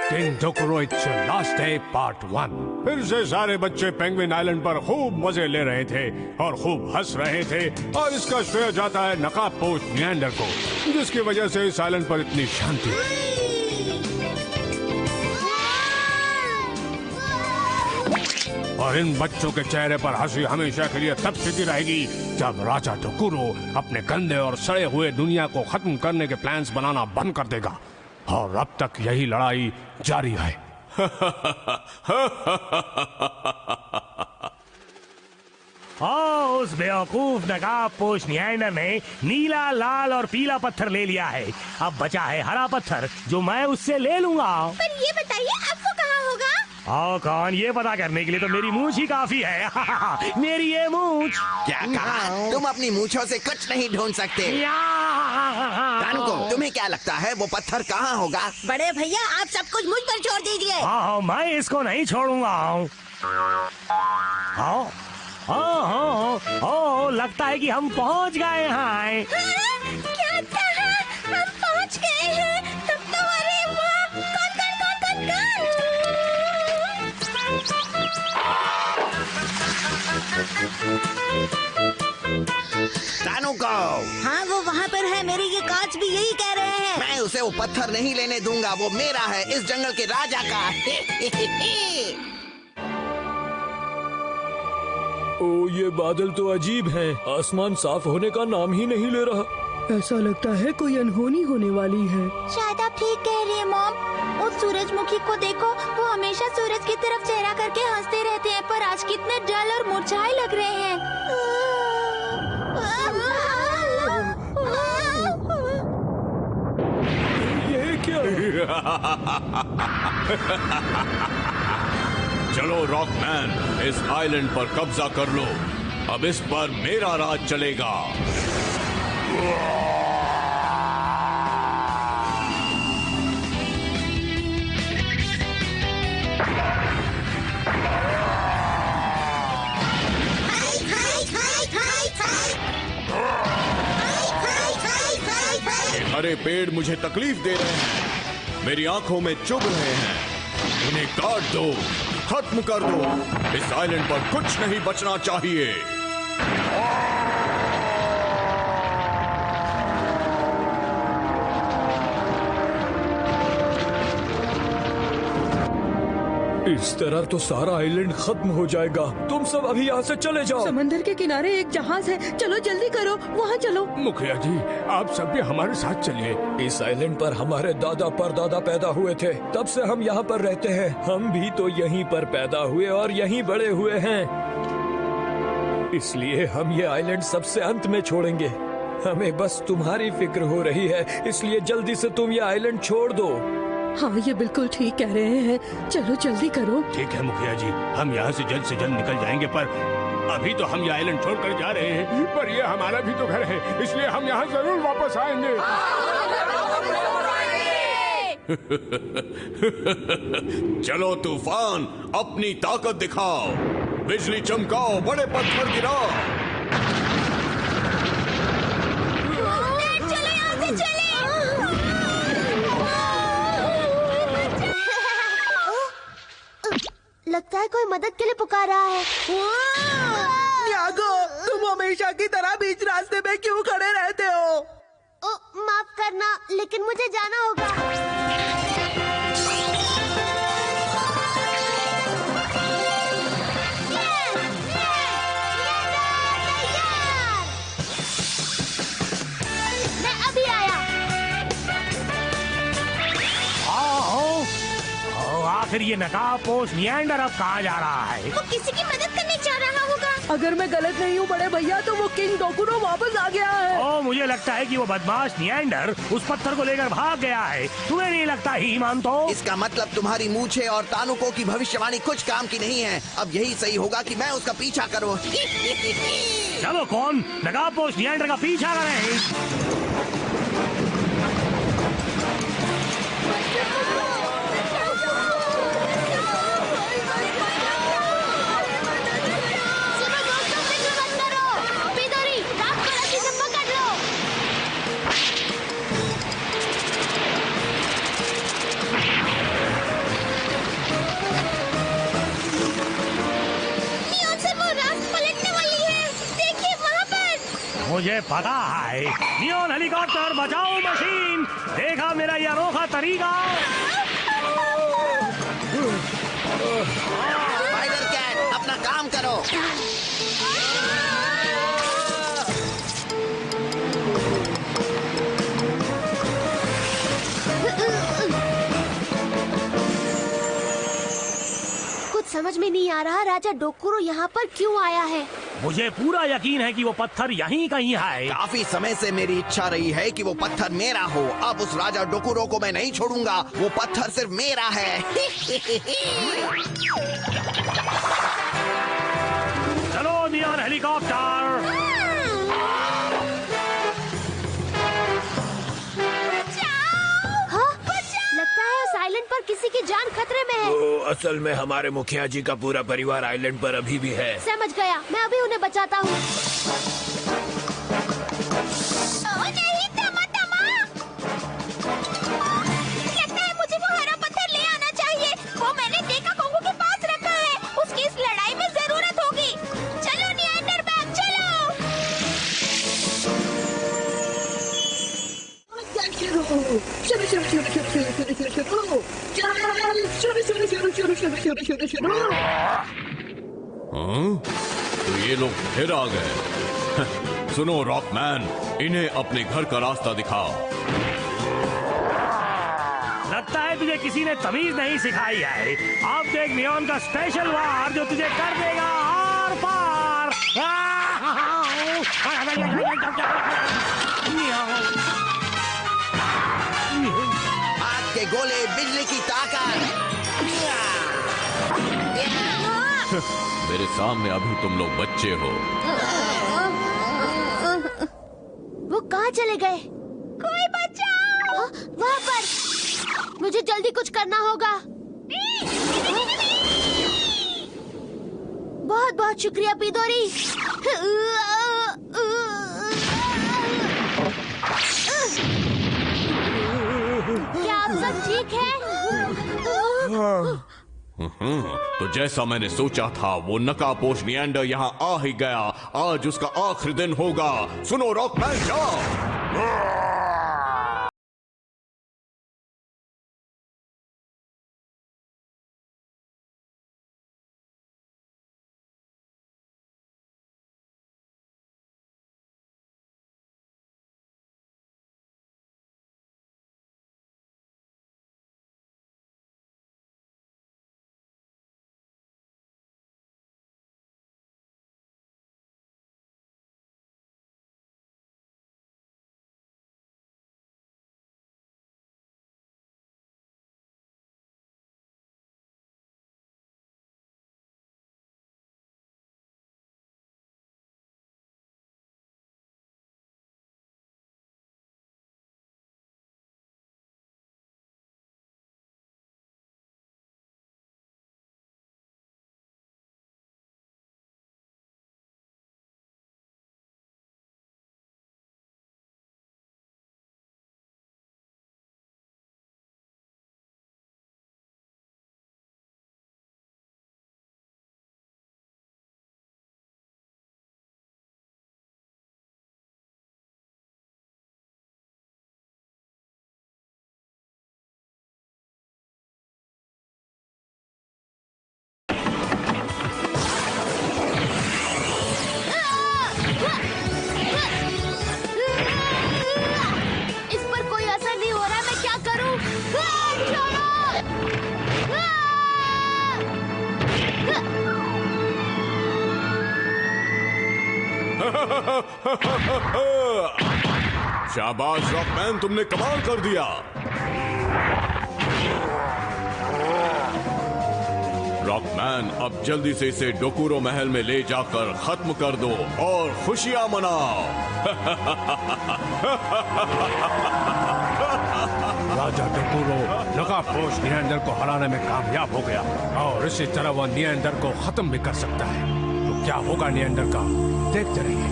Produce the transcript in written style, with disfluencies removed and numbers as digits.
King Dokuro it's last day part 1। फिर से सारे बच्चे पेंगुइन आइलैंड पर खूब मजे ले रहे थे और खूब हंस रहे थे, और इसका श्रेय जाता है नकाबपोश निएंडर को, जिसकी वजह से इस आइलैंड पर इतनी शांति है। और इन बच्चों के चेहरे पर हंसी हमेशा के लिए तब टिकी रहेगी जब राजा डोकुरो अपने गंदे और सड़े हुए दुनिया को खत्म करने के प्लान्स बनाना बंद कर देगा, और अब तक यही लड़ाई जारी है। उस बेवकूफ नकाबपोश निएंडर ने नीला, लाल और पीला पत्थर ले लिया है। अब बचा है हरा पत्थर, जो मैं उससे ले लूंगा। पर ये बताइए अब वो कहाँ होगा? कौन, ये पता करने के लिए तो मेरी मूंछ ही काफी है। मेरी ये मूंछ। क्या कहा? तुम अपनी मूंछों से कुछ नहीं ढूंढ सकते। तानुको, तुम्हें क्या लगता है वो पत्थर कहाँ होगा? बड़े भैया आप सब कुछ मुझ पर छोड़ दीजिए। हाँ, मैं इसको नहीं छोड़ूंगा। लगता है कि हम पहुंच गए हैं। क्या कहा? हम पहुंच गए हैं? तब तो अरे वाह! कौन? तानुको! हाँ, वो वहाँ पर है। मेरे ये कांच भी यही कह रहे हैं। मैं उसे वो पत्थर नहीं लेने दूंगा, वो मेरा है, इस जंगल के राजा का। ओ, ये बादल तो अजीब हैं। आसमान साफ होने का नाम ही नहीं ले रहा। ऐसा लगता है कोई अनहोनी होने वाली है। शायद आप ठीक कह रही हैं मॉम। उस सूरजमुखी को देखो, वो हमेशा सूरज की तरफ चेहरा करके हंसते रहते हैं, पर आज कितने डल और मुरझाए लग रहे हैं। ये क्या? चलो रॉकमैन, इस आइलैंड पर कब्जा कर लो। अब इस पर मेरा राज चलेगा। हरे पेड़ मुझे तकलीफ दे रहे हैं, मेरी आंखों में चुभ रहे हैं। इन्हें काट दो, खत्म कर दो। इस आइलैंड पर कुछ नहीं बचना चाहिए। इस तरह तो सारा आइलैंड खत्म हो जाएगा। तुम सब अभी यहाँ से चले जाओ। समंदर के किनारे एक जहाज है, चलो जल्दी करो, वहाँ चलो। मुखिया जी, आप सब भी हमारे साथ चलिए। इस आइलैंड पर हमारे दादा परदादा पैदा हुए थे, तब से हम यहाँ पर रहते हैं। हम भी तो यहीं पर पैदा हुए और यहीं बड़े हुए हैं, इसलिए हम ये आइलैंड सबसे अंत में छोड़ेंगे। हमें बस तुम्हारी फिक्र हो रही है, इसलिए जल्दी से तुम ये आइलैंड छोड़ दो। हाँ, ये बिल्कुल ठीक कह रहे हैं। चलो जल्दी करो। ठीक है मुखिया जी, हम यहाँ से जल्द निकल जाएंगे, पर अभी तो हम ये आइलैंड छोड़कर जा रहे हैं। पर ये हमारा भी तो घर है, इसलिए हम यहाँ जरूर वापस आएंगे। चलो तूफान, अपनी ताकत दिखाओ, बिजली चमकाओ, बड़े पत्थर गिराओ। चलो यहाँ से चले। लगता है कोई मदद के लिए पुकार रहा है। न्यागो, तुम हमेशा की तरह बीच रास्ते में क्यों खड़े रहते हो? माफ करना, लेकिन मुझे जाना होगा। मैं अभी आया। आखिर ये नकाबपोश निएंडर अब कहाँ जा रहा है? वो किसी की मदद करने जा रहा होगा। अगर मैं गलत नहीं हूँ बड़े भैया, तो वो किंग डोकुरो वापस आ गया है। मुझे लगता है कि वो बदमाश निएंडर उस पत्थर को लेकर भाग गया है। तुम्हें नहीं लगता ही मानतो? इसका मतलब तुम्हारी मूछे और तानुको की भविष्यवाणी कुछ काम की नहीं है। अब यही सही होगा कि मैं उसका पीछा करूं। चलो कौन नकाबपोश निएंडर का पीछा करे। मुझे पता है। नियॉन हेलीकॉप्टर बचाओ मशीन, देखा मेरा ये अनोखा तरीका। स्पाइडर कैट, अपना काम करो। समझ में नहीं आ रहा राजा डोकुरो यहाँ पर क्यों आया है। मुझे पूरा यकीन है कि वो पत्थर यहीं कहीं है। काफी समय से मेरी इच्छा रही है कि वो पत्थर मेरा हो। अब उस राजा डोकुरो को मैं नहीं छोड़ूंगा। वो पत्थर सिर्फ मेरा है। चलो नियॉन हेलीकॉप्टर। लगता है उस आइलैंड पर किसी की जान खतरे में है। तो असल में हमारे मुखिया जी का पूरा परिवार आइलैंड पर अभी भी है। समझ गया, मैं अभी उन्हें बचाता हूँ। नहीं, तमा तमा। लगता है मुझे वो हरा पत्थर ले आना चाहिए। वो मैंने देखा कोंगू के पास रखा है। उसकी इस लड़ाई में जरूरत होगी। चलो निएंडरबैग, चलो। तो ये लोग फिर आ गए। सुनो रॉकमैन, इन्हें अपने घर का रास्ता दिखाओ। लगता है तुझे किसी ने तमीज नहीं सिखाई है। अब देख नियॉन का स्पेशल वार जो तुझे कर देगा आर पार। आग के गोले, बिजली की ताकत। मेरे सामने अभी तुम लोग बच्चे हो। वो कहाँ चले गए? कोई बचाओ! वहाँ पर। मुझे जल्दी कुछ करना होगा। बहुत बहुत शुक्रिया पिदोरी। क्या आप सब ठीक हैं? तो जैसा मैंने सोचा था, वो नकापोश निएंडर यहाँ आ ही गया। आज उसका आखिरी दिन होगा। सुनो रॉकमैन, जाओ। शाबाश रॉकमैन, तुमने कमाल कर दिया। रॉकमैन, अब जल्दी से इसे डोकुरो महल में ले जाकर खत्म कर दो और खुशियां मनाओ। राजा डोकुरो नकापोश निएंडर को हराने में कामयाब हो गया और इसी तरह वह निएंडर को खत्म भी कर सकता है। तो क्या होगा निएंडर का, देखते रहिए।